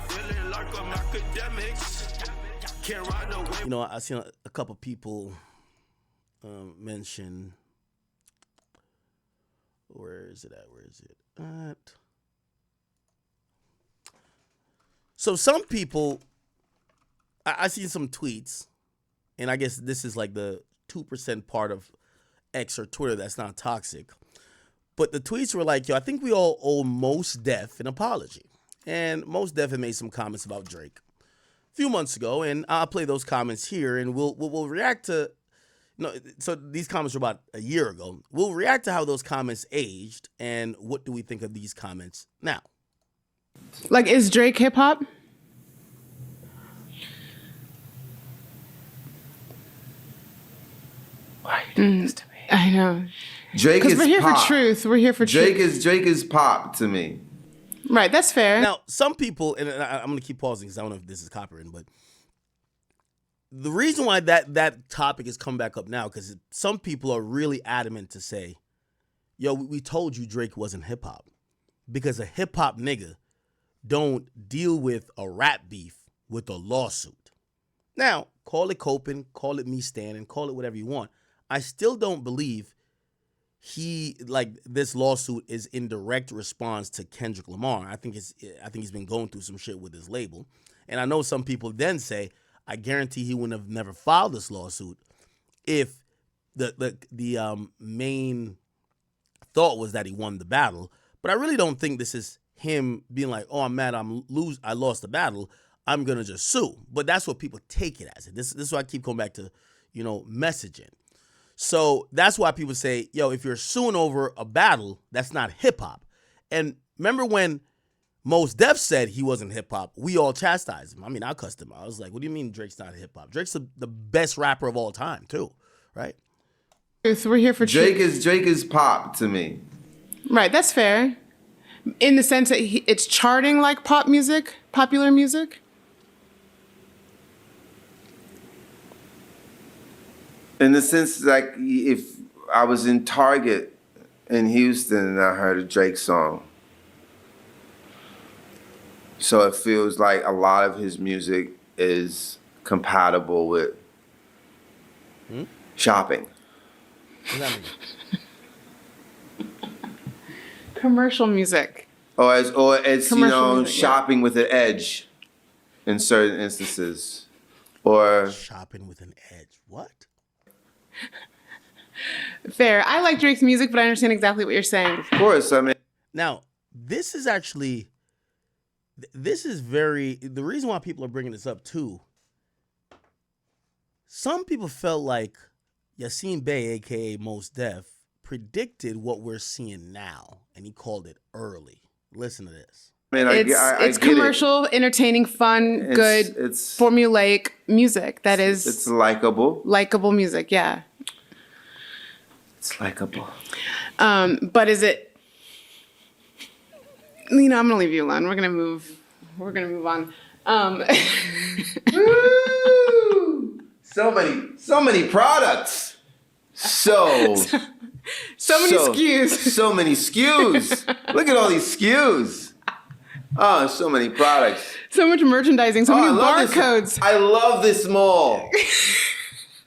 feeling like I'm academics. Can't ride away. You know, I seen a couple people mention. Where is it at? So some people, I seen some tweets, and I guess this is like the 2% part of X or Twitter that's not toxic. But the tweets were like, yo, I think we all owe Mos Def an apology. And Mos Def had made some comments about Drake a few months ago, and I'll play those comments here, and we'll react to. No, so these comments were about a year ago. We'll react to how those comments aged, and what do we think of these comments now? Like, is Drake hip hop? Why are you doing this to me? I know. Drake is Because we're here pop. for truth. We're here for Drake truth. Drake is pop to me. Right, that's fair. Now, some people, and I'm going to keep pausing because I don't know if this is copywritten, but the reason why that topic has come back up now, because some people are really adamant to say, yo, we told you Drake wasn't hip-hop. Because a hip-hop nigga don't deal with a rap beef with a lawsuit. Now, call it coping, call it me standing, call it whatever you want. I still don't believe this lawsuit is in direct response to Kendrick Lamar. I think he's been going through some shit with his label. And I know some people then say, I guarantee he wouldn't have never filed this lawsuit if the main thought was that he won the battle. But I really don't think this is him being like, oh, I'm mad, I lost the battle, I'm gonna just sue. But that's what people take it as. This is why I keep going back to, messaging. So that's why people say, yo, if you're suing over a battle, that's not hip hop. And remember when Mos Def said he wasn't hip hop, we all chastised him. I mean, I cussed him out. I was like, what do you mean Drake's not hip hop? Drake's the best rapper of all time, too, right? We're here for Drake truth. Drake is pop to me. Right, that's fair. In the sense that it's charting like pop music, popular music. In the sense, like, if I was in Target in Houston and I heard a Drake song, so it feels like a lot of his music is compatible with shopping. What does that mean? Commercial music. Or it's Commercial music, yeah. shopping with an edge in certain instances. Or Shopping with an edge. What? Fair. I like Drake's music, but I understand exactly what you're saying. of course, I mean, Now, the reason why people are bringing this up too, some people felt like Yassine Bey, aka Mos Def, predicted what we're seeing now, and he called it early. Listen to this. It's commercial, entertaining, fun, good, It's formulaic music. It's likable. Likable music, yeah. It's likable. But is it? I'm gonna leave you alone. We're gonna move on. Woo! So many products. So many SKUs. So many SKUs. Look at all these SKUs. Oh, so many products. So much merchandising. So many barcodes. I love this mall.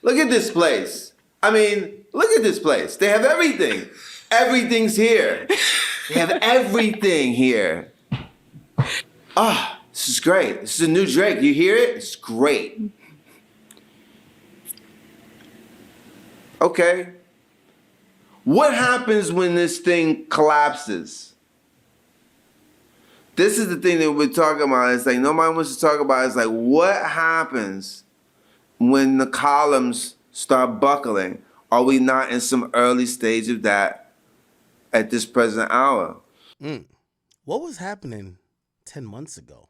Look at this place. I mean, look at this place. They have everything. Everything's here. They have everything here. Ah, this is great. This is a new Drake. You hear it? It's great. Okay. What happens when this thing collapses? This is the thing that we're talking about. It's like nobody wants to talk about. It's like, what happens when the columns start buckling? Are we not in some early stage of that at this present hour? What was happening 10 months ago?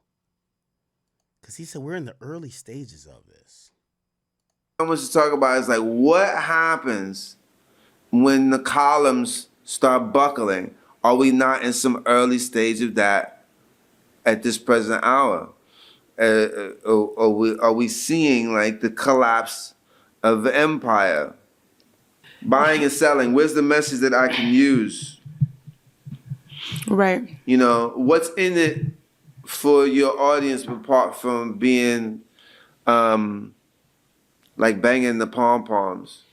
Because he said we're in the early stages of this. What I want to talk about is like, what happens when the columns start buckling? Are we not in some early stage of that at this present hour? Are we seeing like the collapse of the empire? Buying and selling, where's the message that I can use? Right. What's in it for your audience apart from being like banging the pom poms?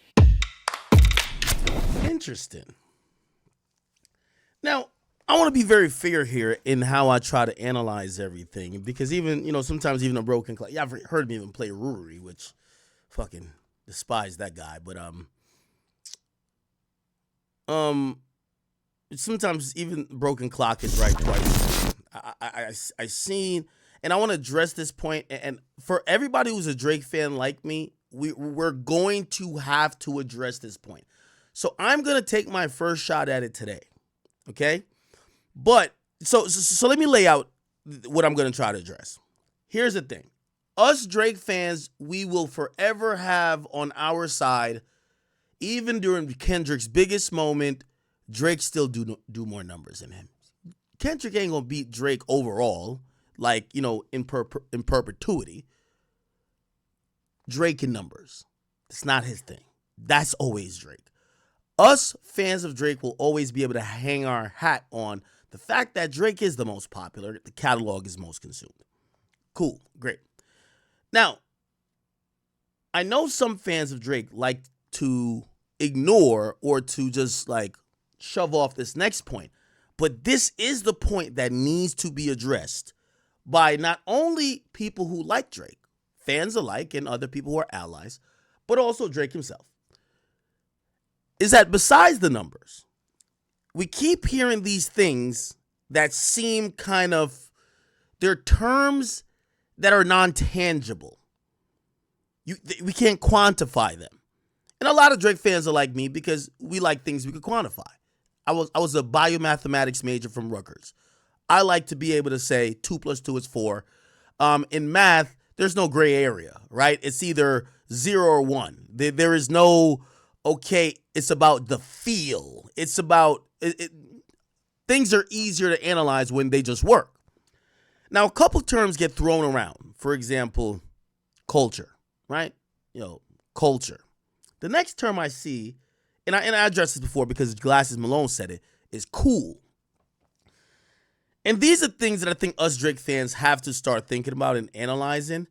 Interesting. Now, I want to be very fair here in how I try to analyze everything, because even, sometimes even a broken clock. Yeah, I've heard me even play Ruri, which fucking despise that guy. But sometimes even broken clock is right twice. I seen, and I want to address this point. And for everybody who's a Drake fan like me, we're going to have to address this point. So I'm gonna take my first shot at it today. Okay, but so let me lay out what I'm gonna try to address. Here's the thing: us Drake fans, we will forever have on our side, even during Kendrick's biggest moment, Drake still do more numbers than him. Kendrick ain't gonna beat Drake overall, like in perpetuity. Drake in numbers, it's not his thing. That's always Drake. Us fans of Drake will always be able to hang our hat on the fact that Drake is the most popular, the catalog is most consumed. Cool, great. Now, I know some fans of Drake like to ignore or to just like shove off this next point, but this is the point that needs to be addressed by not only people who like Drake, fans alike, and other people who are allies, but also Drake himself. Is that besides the numbers, we keep hearing these things that seem kind of, they're terms that are non-tangible. We can't quantify them. And a lot of Drake fans are like me because we like things we could quantify. I was a biomathematics major from Rutgers. I like to be able to say 2 + 2 is 4. In math, there's no gray area, right? It's either 0 or 1. There is no, okay, it's about the feel. It's about, things are easier to analyze when they just work. Now, a couple terms get thrown around. For example, culture, right? Culture. The next term I see, and I addressed this before because Glasses Malone said it, is cool. And these are things that I think us Drake fans have to start thinking about and analyzing,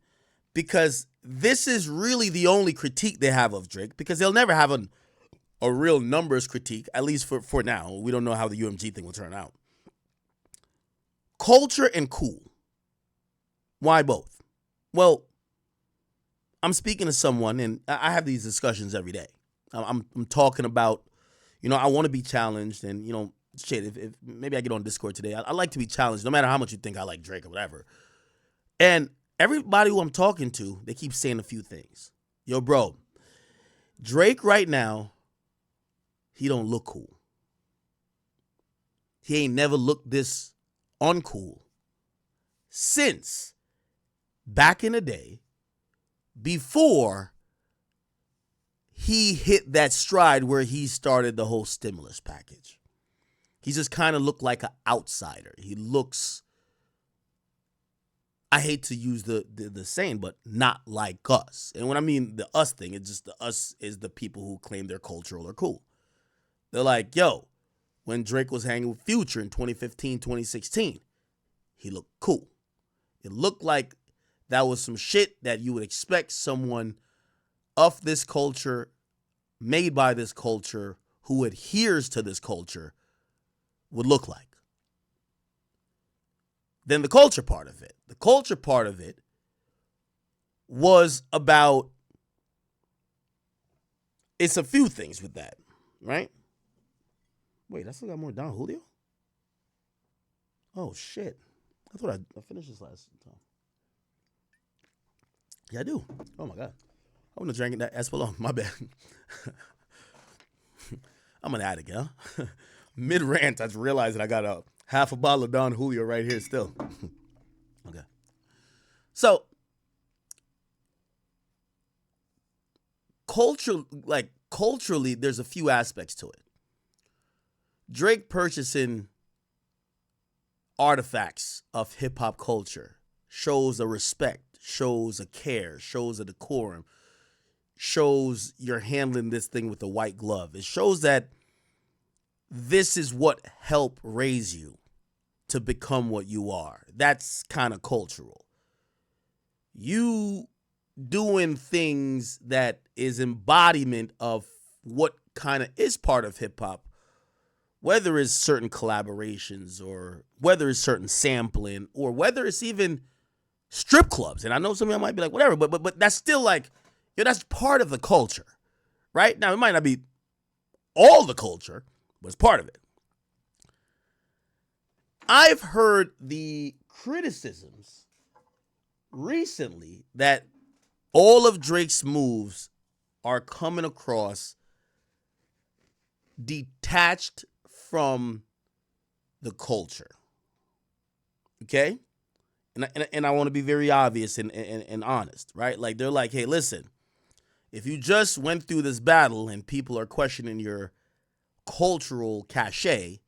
because this is really the only critique they have of Drake, because they'll never have a real numbers critique, at least for now. We don't know how the UMG thing will turn out. Culture and cool. Why both? Well, I'm speaking to someone, and I have these discussions every day. I'm talking about, I want to be challenged, and, shit, if maybe I get on Discord today, I like to be challenged, no matter how much you think I like Drake or whatever. And everybody who I'm talking to, they keep saying a few things. Yo, bro, Drake right now, he don't look cool. He ain't never looked this uncool since back in the day, before he hit that stride where he started the whole stimulus package. He just kind of looked like an outsider. He looks, I hate to use the saying, but not like us. And when I mean the us thing, it's just the us is the people who claim they're cultural or cool. They're like, yo, when Drake was hanging with Future in 2015, 2016, he looked cool. It looked like that was some shit that you would expect someone of this culture, made by this culture, who adheres to this culture, would look like. Then the culture part of it. The culture part of it was about, it's a few things with that, right? Wait, I still got more Don Julio? Oh, shit. I thought I finished this last time. Yeah, I do. Oh, my God. I wouldn't have drank that as for long. My bad. I'm an addict, yeah? Mid-rant, I just realized that I got a half a bottle of Don Julio right here still. Okay. So, culturally, there's a few aspects to it. Drake purchasing artifacts of hip-hop culture shows a respect, shows a care, shows a decorum, shows you're handling this thing with a white glove. It shows that this is what helped raise you to become what you are. That's kind of cultural. You doing things that is embodiment of what kind of is part of hip hop, whether it's certain collaborations or whether it's certain sampling or whether it's even strip clubs. And I know some of y'all might be like, whatever, but that's still like, that's part of the culture, right? Now, it might not be all the culture, but it's part of it. I've heard the criticisms recently that all of Drake's moves are coming across detached from the culture. Okay? And I want to be very obvious and honest, right? Like, they're like, hey, listen, if you just went through this battle and people are questioning your cultural cachet,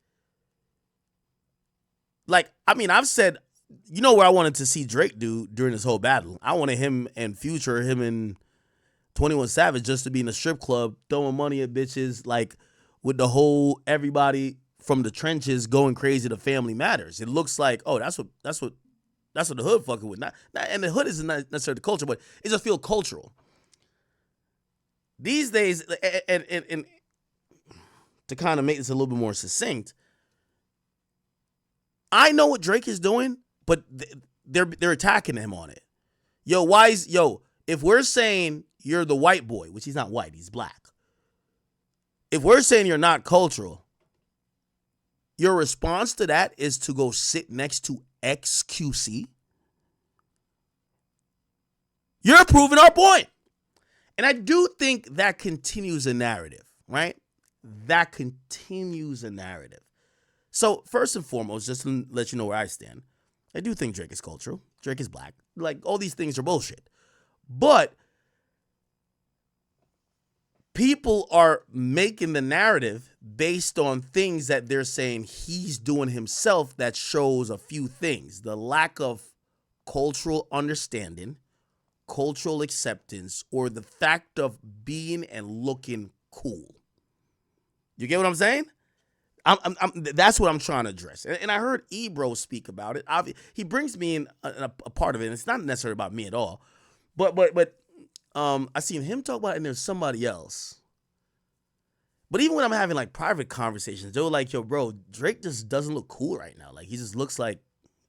like, I mean, I've said, you know where I wanted to see Drake do during this whole battle? I wanted him and Future, him and 21 Savage just to be in a strip club throwing money at bitches, like, with the whole everybody from the trenches going crazy to Family Matters. It looks like, oh, that's what the hood fucking with. Not, and the hood isn't necessarily the culture, but it just feels cultural. These days, and to kind of make this a little bit more succinct, I know what Drake is doing, but they're attacking him on it. If we're saying you're the white boy, which he's not white, he's black. If we're saying you're not cultural, your response to that is to go sit next to XQC. You're proving our point. And I do think that continues a narrative, right? That continues a narrative. So first and foremost, just to let you know where I stand, I do think Drake is cultural. Drake is black. Like, all these things are bullshit. But people are making the narrative based on things that they're saying he's doing himself that shows a few things. The lack of cultural understanding, cultural acceptance, or the fact of being and looking cool. You get what I'm saying? That's what I'm trying to address. And I heard Ebro speak about it. He brings me in a part of it, and it's not necessarily about me at all. But I seen him talk about it, and there's somebody else. But even when I'm having like private conversations, they're like, yo, bro, Drake just doesn't look cool right now. Like, he just looks like,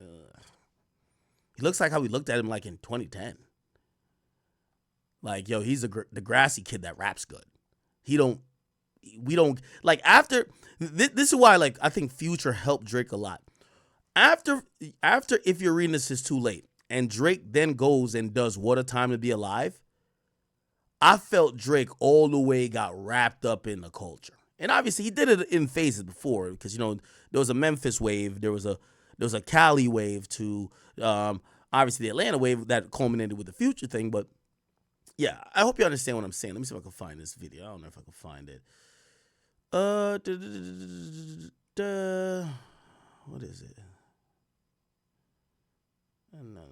he looks like how we looked at him like in 2010. Like, yo, he's the grassy kid that raps good. We don't, like, after, this is why, like, I think Future helped Drake a lot. After If You're Reading This Is Too Late, and Drake then goes and does What a Time to Be Alive, I felt Drake all the way got wrapped up in the culture. And obviously he did it in phases before, because, you know, there was a Memphis wave, there was a Cali wave to obviously the Atlanta wave that culminated with the Future thing. But yeah, I hope you understand what I'm saying. Let me see if I can find this video. I don't know if I can find it. What is it? No.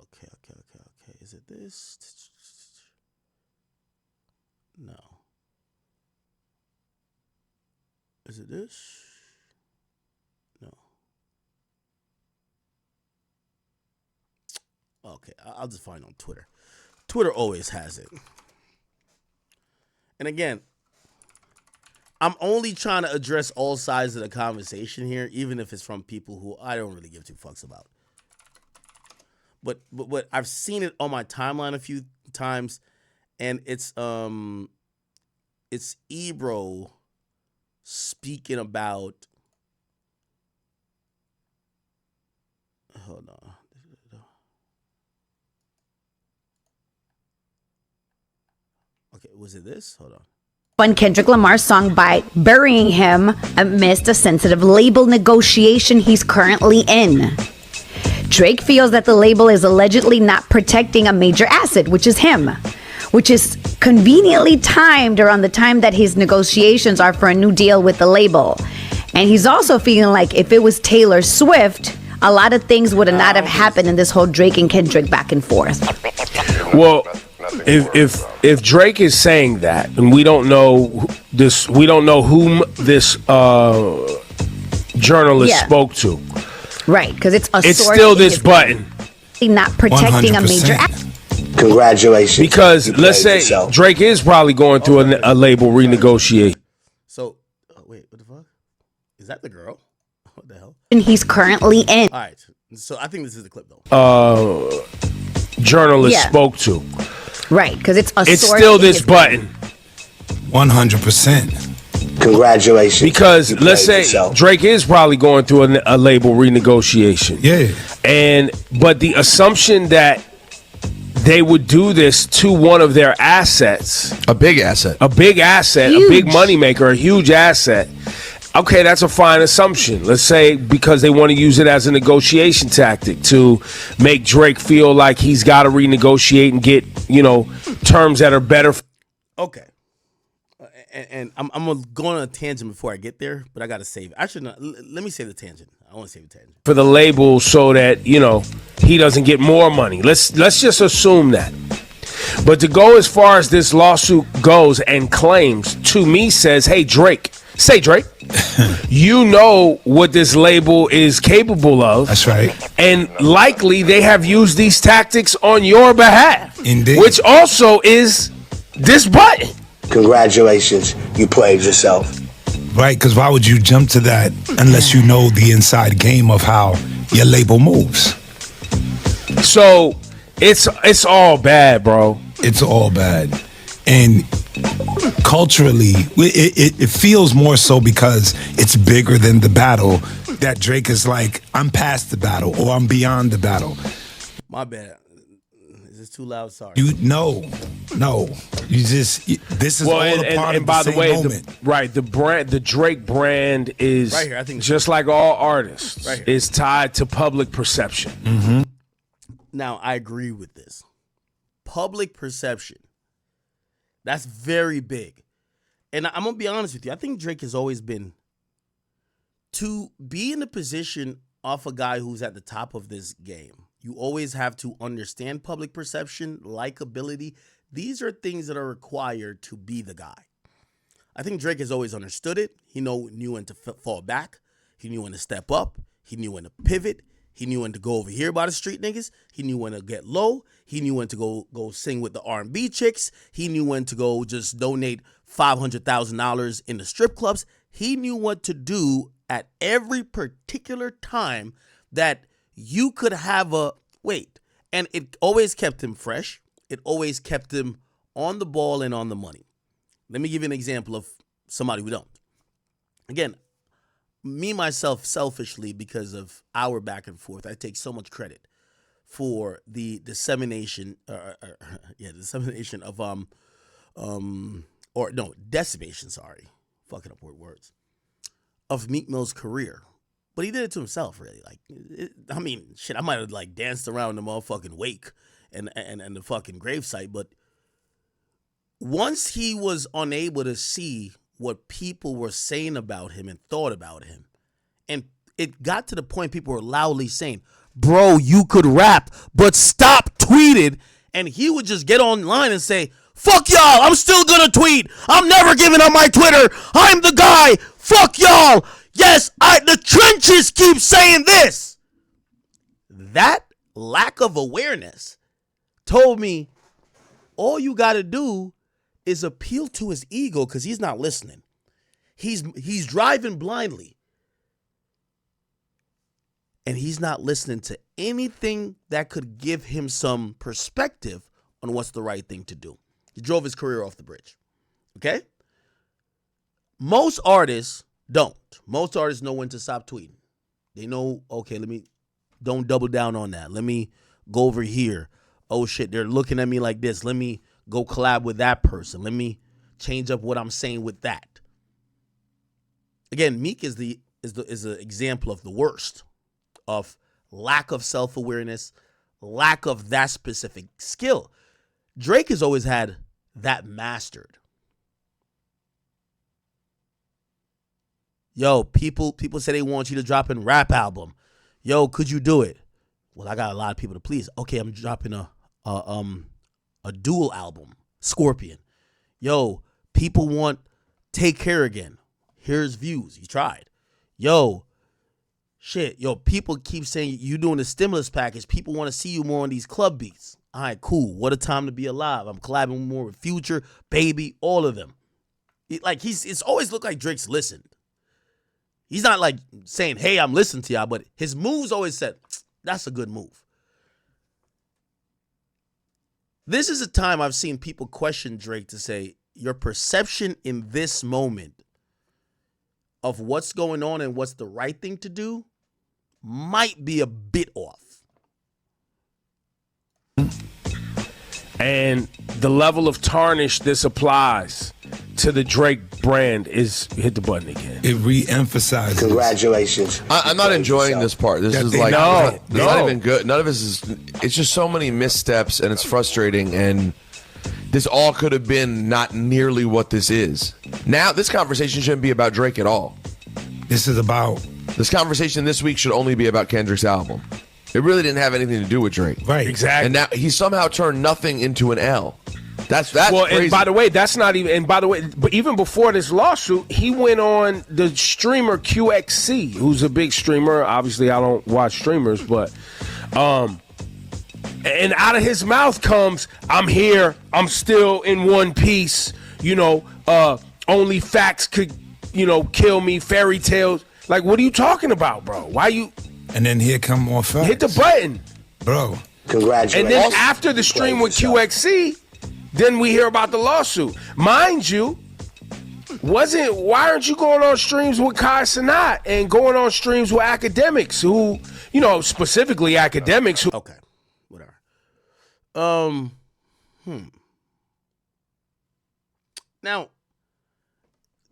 Okay. Is it this? No. Is it this? No. Okay, I'll just find it on Twitter. Twitter always has it. And again, I'm only trying to address all sides of the conversation here, even if it's from people who I don't really give two fucks about. But I've seen it on my timeline a few times, and it's Ebro speaking about, hold on. Okay, was it this? Hold on. On Kendrick Lamar's song by burying him amidst a sensitive label negotiation he's currently in. Drake feels that the label is allegedly not protecting a major asset, which is him, which is conveniently timed around the time that his negotiations are for a new deal with the label. And he's also feeling like if it was Taylor Swift, a lot of things would not have happened in this whole Drake and Kendrick back and forth. Well, if Drake is saying that, and we don't know whom this journalist spoke to. Right, because it's a It's sword still in this his button. hand, not protecting a major 100%. Congratulations. Because You let's played say yourself. Drake is probably going through a label renegotiation. So, wait, what the fuck? Is that the girl? What the hell? and he's currently in. All right. So I think this is the clip though. Journalist spoke to. Right, because it's a It's sword still in this his button. 100%. Congratulations. Because You let's played say yourself. Drake is probably going through a label renegotiation. Yeah. But the assumption that they would do this to one of their assets, A big asset. a big asset, a big Huge. moneymaker, a huge asset. Okay, that's a fine assumption. Let's say because they want to use it as a negotiation tactic to make Drake feel like he's got to renegotiate and get, terms that are better. Okay. And I'm gonna go on a tangent before I get there, but I gotta save it. I should not. Let me save the tangent. I want to save the tangent. For the label so that, he doesn't get more money. Let's just assume that. But to go as far as this lawsuit goes and claims, to me says, hey, Drake, you know what this label is capable of. That's right. And likely they have used these tactics on your behalf. Indeed. Which also is this button. Congratulations. You played yourself. Right, because why would you jump to that unless you know the inside game of how your label moves? So it's all bad, bro. It's all bad. And culturally, it feels more so because it's bigger than the battle that Drake is like, I'm past the battle or I'm beyond the battle. My bad. Is this too loud? Sorry. No. This is all a part of by the the same way, moment. the Drake brand is Right here, I think- just like all artists, Right here. is tied to public perception. Mm-hmm. Now I agree with this. Public perception. That's very big. And I'm gonna be honest with you. I think Drake has always been to be in the position of a guy who's at the top of this game. You always have to understand public perception, likability. These are things that are required to be the guy. I think Drake has always understood it. He knew when to fall back. He knew when to step up. He knew when to pivot. He knew when to go over here by the street niggas. He knew when to get low. He knew when to go sing with the R&B chicks. He knew when to go just donate $500,000 in the strip clubs. He knew what to do at every particular time that you could have a wait. And it always kept him fresh. It always kept him on the ball and on the money. Let me give you an example of somebody who don't. Again, me, myself, selfishly, because of our back and forth, I take so much credit for the dissemination, decimation of words, of Meek Mill's career. But he did it to himself, really. I might have danced around the motherfucking wake and the fucking gravesite, but once he was unable to see what people were saying about him and thought about him, and it got to the point people were loudly saying, bro, you could rap, but stop tweeting. And he would just get online and say, fuck y'all, I'm still gonna tweet. I'm never giving up my Twitter. I'm the guy. Fuck y'all. Yes, the trenches keep saying this. That lack of awareness told me all you gotta do is appeal to his ego because he's not listening. He's driving blindly. And he's not listening to anything that could give him some perspective on what's the right thing to do. He drove his career off the bridge. Okay? Most artists don't. Most artists know when to stop tweeting. They know, okay, don't double down on that. Let me go over here. Oh shit, they're looking at me like this. Let me go collab with that person. Let me change up what I'm saying with that. Again, Meek is an example of the worst of lack of self-awareness, lack of that specific skill. Drake has always had that mastered. Yo, people say they want you to drop a rap album. Yo, could you do it? Well, I got a lot of people to please. Okay, I'm dropping a dual album, Scorpion. Yo, people want Take Care Again. Here's views. You tried. Yo, shit, yo, people keep saying you doing the stimulus package. People want to see you more on these club beats. All right, cool. What a time to be alive. I'm collabing more with Future, Baby, all of them. It's always looked like Drake's listened. He's not like saying, hey, I'm listening to y'all, but his moves always said, that's a good move. This is a time I've seen people question Drake to say, your perception in this moment of what's going on and what's the right thing to do might be a bit off. And the level of tarnish this applies to the Drake brand is hit the button again. It re-emphasizes. Congratulations. I'm not enjoying this part. This is like not even good. None of this is. It's just so many missteps, and it's frustrating. And this all could have been not nearly what this is. Now, this conversation shouldn't be about Drake at all. This is about. This conversation this week should only be about Kendrick's album. It really didn't have anything to do with Drake. Right. Exactly. And now he somehow turned nothing into an L. That's well, crazy. And by the way, that's not even. And by the way, but even before this lawsuit, he went on the streamer QXC, who's a big streamer. Obviously, I don't watch streamers, but and out of his mouth comes, "I'm here. I'm still in one piece. Only facts could, kill me. Fairy tales. Like, what are you talking about, bro? Why you?" And then here come more facts. Hit the button, bro. Congratulations. And then after the stream with QXC. Then we hear about the lawsuit. Mind you, why aren't you going on streams with Kai Cenat and going on streams with Akademiks who, specifically Akademiks who... Okay, whatever. Now,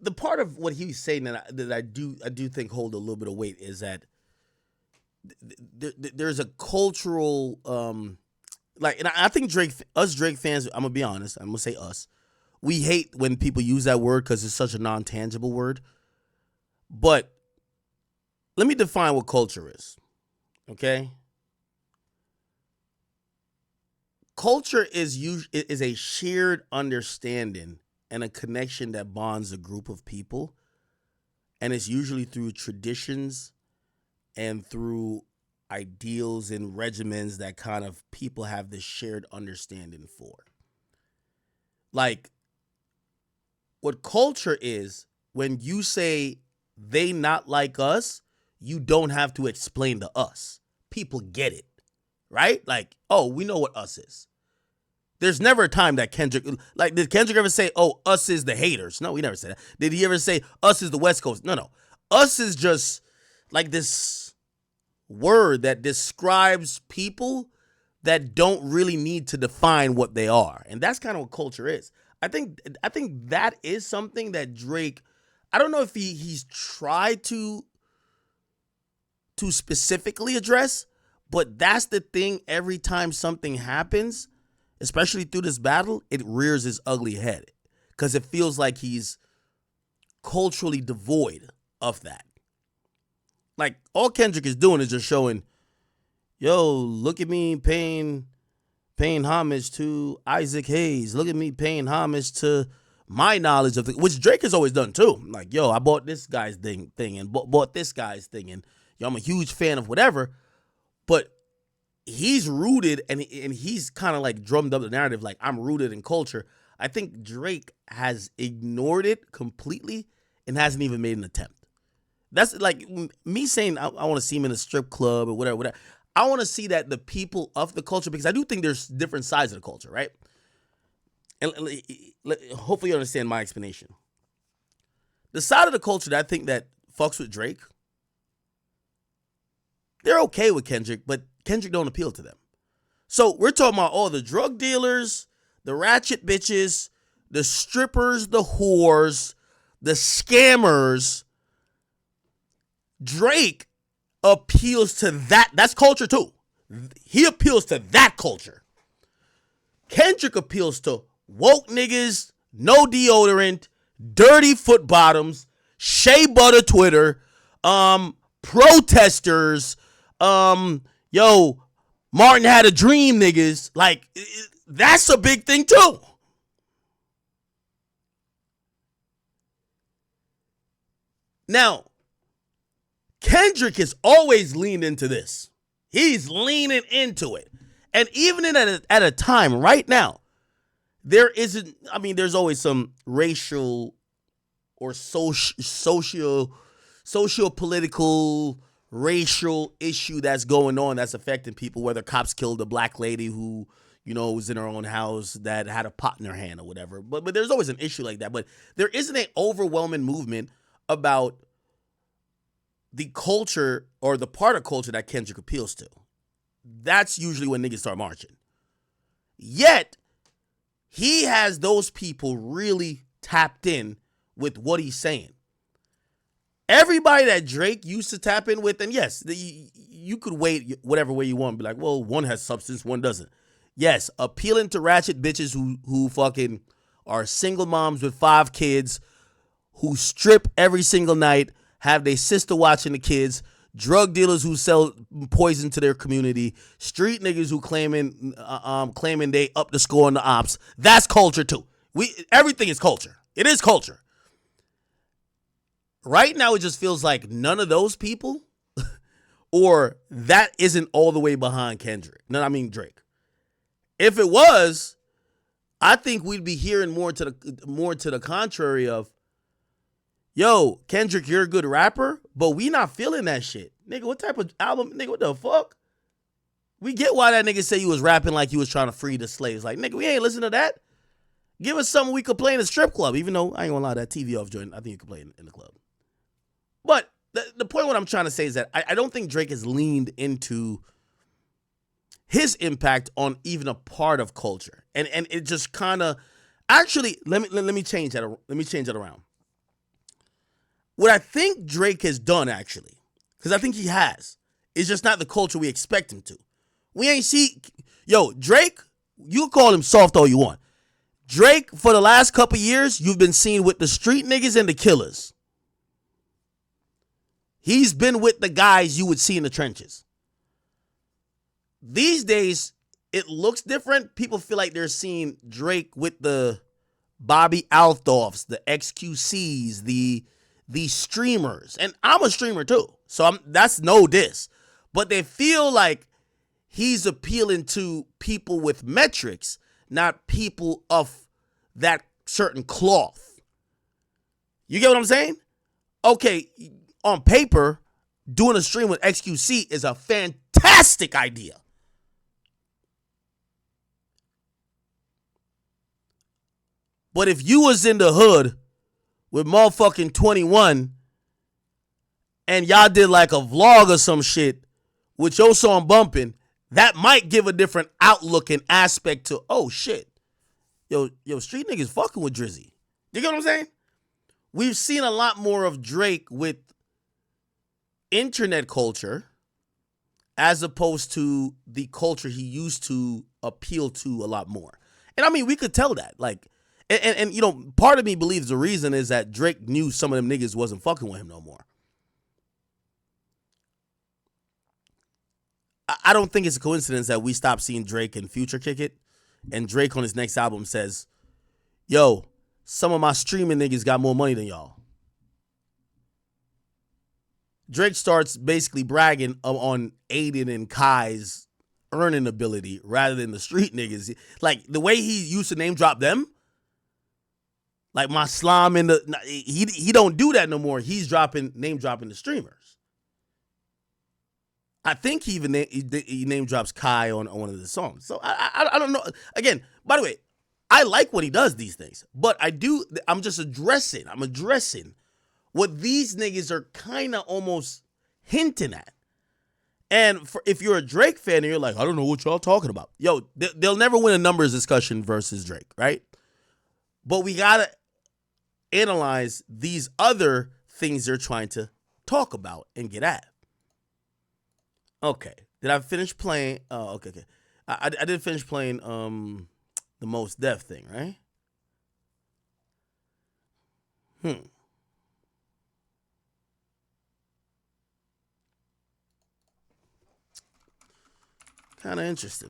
the part of what he's saying that I do think hold a little bit of weight is that there's a cultural... and I think Drake fans, I'm going to be honest, I'm going to say us, we hate when people use that word because it's such a non-tangible word. But let me define what culture is, okay? Culture is a shared understanding and a connection that bonds a group of people, and it's usually through traditions and through ideals and regimens that kind of people have this shared understanding for. Like, what culture is, when you say they not like us, you don't have to explain to us. People get it, right? Like, oh, we know what us is. There's never a time that did Kendrick ever say, oh, us is the haters? No, we never said that. Did he ever say, us is the West Coast? No. Us is just like this word that describes people that don't really need to define what they are. And that's kind of what culture is. I think that is something that Drake, I don't know if he's tried to specifically address, but that's the thing. Every time something happens, especially through this battle, it rears his ugly head because it feels like he's culturally devoid of that. Like, all Kendrick is doing is just showing, yo, look at me paying homage to Isaac Hayes. Look at me paying homage to my knowledge of which Drake has always done too. Like, yo, I bought this guy's thing and bought this guy's thing, and yo, I'm a huge fan of whatever. But he's rooted and he's kind of like drummed up the narrative like, I'm rooted in culture. I think Drake has ignored it completely and hasn't even made an attempt. That's like me saying I want to see him in a strip club or whatever. I want to see that the people of the culture, because I do think there's different sides of the culture, right? And hopefully you understand my explanation. The side of the culture that I think that fucks with Drake, they're okay with Kendrick, but Kendrick don't appeal to them. So we're talking about all the drug dealers, the ratchet bitches, the strippers, the whores, the scammers. Drake appeals to that. That's culture too. He appeals to that culture. Kendrick appeals to woke niggas, no deodorant, dirty foot bottoms, shea butter Twitter, protesters, yo, Martin had a dream niggas. Like, that's a big thing too. Now, Kendrick has always leaned into this. He's leaning into it. And even at a time right now, there isn't, I mean, there's always some racial or socio-political racial issue that's going on that's affecting people, whether cops killed a black lady who, was in her own house that had a pot in her hand or whatever. But there's always an issue like that. But there isn't an overwhelming movement about the culture or the part of culture that Kendrick appeals to. That's usually when niggas start marching. Yet, he has those people really tapped in with what he's saying. Everybody that Drake used to tap in with, and yes, you could wait whatever way you want and be like, well, one has substance, one doesn't. Yes, appealing to ratchet bitches who fucking are single moms with 5 kids, who strip every single night, have their sister watching the kids, drug dealers who sell poison to their community, street niggas who claiming they up the score on the ops. That's culture too. Everything is culture. It is culture. Right now, it just feels like none of those people, or that isn't all the way behind Kendrick. No, I mean Drake. If it was, I think we'd be hearing more to the contrary of, yo, Kendrick, you're a good rapper, but we not feeling that shit. Nigga, what type of album? Nigga, what the fuck? We get why that nigga say you was rapping like you was trying to free the slaves. Like, nigga, we ain't listen to that. Give us something we could play in a strip club, even though I ain't gonna lie, that TV off joint, I think you could play in the club. But the point what I'm trying to say is that I don't think Drake has leaned into his impact on even a part of culture. And it just kind of, actually, let me change that. Let me change that around. What I think Drake has done, actually, because I think he has, is just not the culture we expect him to. We ain't see, Drake, you call him soft all you want. Drake, for the last couple years, you've been seen with the street niggas and the killers. He's been with the guys you would see in the trenches. These days, it looks different. People feel like they're seeing Drake with the Bobby Althoffs, the XQCs, the streamers. And I'm a streamer too, so that's no diss. But they feel like he's appealing to people with metrics, not people of that certain cloth. You get what I'm saying? Okay, on paper, doing a stream with XQC is a fantastic idea. But if you was in the hood with motherfucking 21 and y'all did like a vlog or some shit with your song bumping, that might give a different outlook and aspect to, oh shit, yo, street niggas fucking with Drizzy. You get what I'm saying? We've seen a lot more of Drake with internet culture as opposed to the culture he used to appeal to a lot more. And I mean, we could tell that. Like, and part of me believes the reason is that Drake knew some of them niggas wasn't fucking with him no more. I don't think it's a coincidence that we stopped seeing Drake and Future kick it, and Drake on his next album says, yo, some of my streaming niggas got more money than y'all. Drake starts basically bragging on Aiden and Kai's earning ability rather than the street niggas. Like, the way he used to name drop them, like my slime in the, he don't do that no more. He's name dropping the streamers. I think he even he name drops Kai on one of the songs. So I don't know. Again, by the way, I like when he does these things, but I'm addressing what these niggas are kind of almost hinting at. And if you're a Drake fan and you're like, I don't know what y'all talking about. Yo, they'll never win a numbers discussion versus Drake, right? But we got to analyze these other things they're trying to talk about and get at. Okay. Did I finish playing? Oh, okay. I did finish playing the Mos Def thing, right? Kind of interesting.